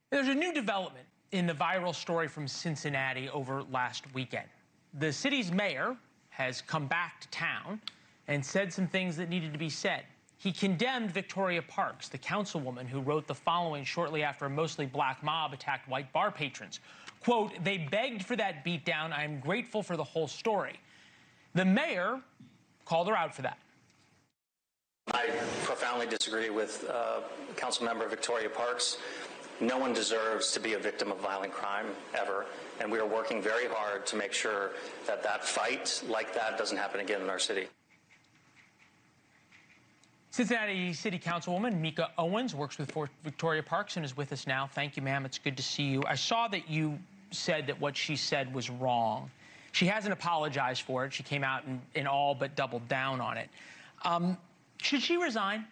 There's a new development in the viral story from Cincinnati over last weekend. The city's mayor has come back to town and said some things that needed to be said. He condemned Victoria Parks, the councilwoman who wrote the following shortly after a mostly black mob attacked white bar patrons. Quote, "They begged for that beatdown. I am grateful for the whole story." The mayor called her out for that. I profoundly disagree with Councilmember Victoria Parks. No one deserves to be a victim of violent crime ever, and we are working very hard to make sure that that fight like that doesn't happen again in our city. Cincinnati City Councilwoman Meeka Owens works with Victoria Parks and is with us now. Thank you, ma'am. It's good to see you. I saw that you said that what she said was wrong. She hasn't apologized for it. She came out and all but doubled down on it. Should she resign?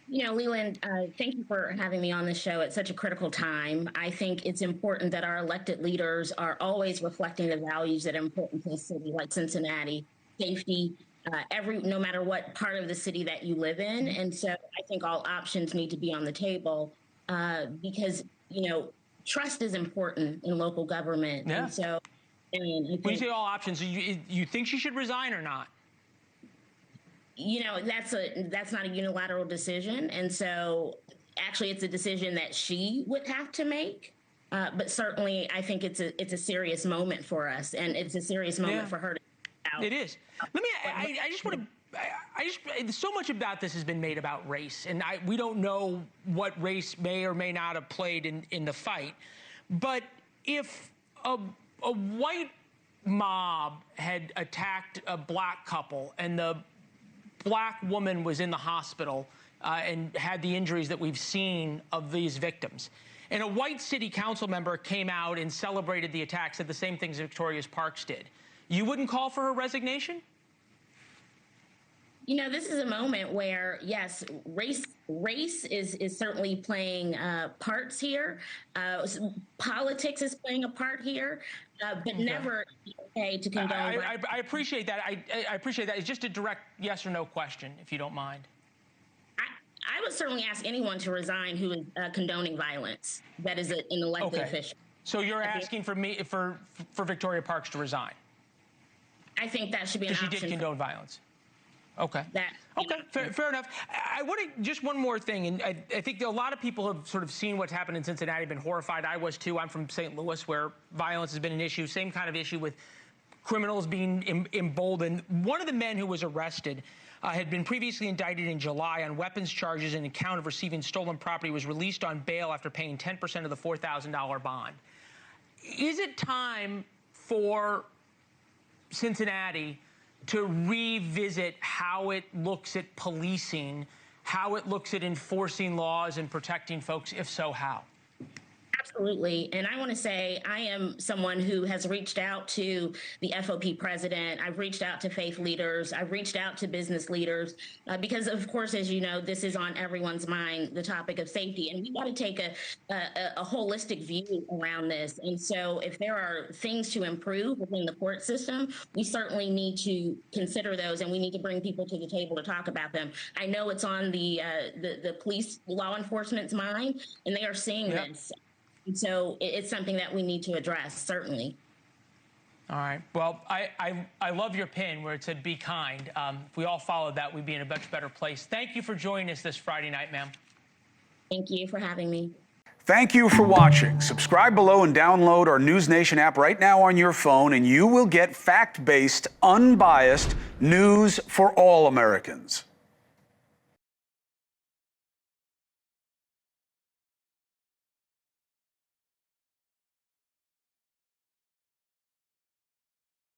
You know, Leland, thank you for having me on the show at such a critical time. I think it's important that our elected leaders are always reflecting the values that are important to a city like Cincinnati, safety, no matter what part of the city that you live in. And so I think all options need to be on the table because, you know, trust is important in local government. Yeah. And so, when you say all options, you think she should resign or not? You know, that's not a unilateral decision. And so actually it's a decision that she would have to make. But certainly I think it's a serious moment for us, and it's a serious moment for her to out. It is. Let me, I just want to, so much about this has been made about race, and we don't know what race may or may not have played in the fight. But if a white mob had attacked a black couple and the black woman was in the hospital and had the injuries that we've seen of these victims, and a white city council member came out and celebrated the attack, said the same things Victoria Parks did, you wouldn't call for her resignation? You know, this is a moment where, yes, race is certainly playing parts here. Politics is playing a part here, but never okay to condone. I appreciate that. I appreciate that. It's just a direct yes or no question, if you don't mind. I would certainly ask anyone to resign who is condoning violence. That is an elected official. So you're asking for Victoria Parks to resign? I think that should be an option. She did condone violence. Okay. Okay, fair enough. I want to, just one more thing, and I think a lot of people have sort of seen what's happened in Cincinnati, been horrified. I was too. I'm from St. Louis, where violence has been an issue, same kind of issue with criminals being emboldened. One of the men who was arrested had been previously indicted in July on weapons charges and account of receiving stolen property, was released on bail after paying 10% of the $4,000 bond. Is it time for Cincinnati to revisit how it looks at policing, how it looks at enforcing laws and protecting folks? If so, how? Absolutely. And I want to say I am someone who has reached out to the FOP president. I've reached out to faith leaders. I've reached out to business leaders because, of course, as you know, this is on everyone's mind, the topic of safety. And we've got to take a holistic view around this. And so if there are things to improve within the court system, we certainly need to consider those, and we need to bring people to the table to talk about them. I know it's on the police, law enforcement's mind, and they are seeing this. And so it's something that we need to address, certainly. All right. Well, I love your pin where it said, "Be kind." If we all followed that, we'd be in a much better place. Thank you for joining us this Friday night, ma'am. Thank you for having me. Thank you for watching. Subscribe below and download our NewsNation app right now on your phone, and you will get fact-based, unbiased news for all Americans.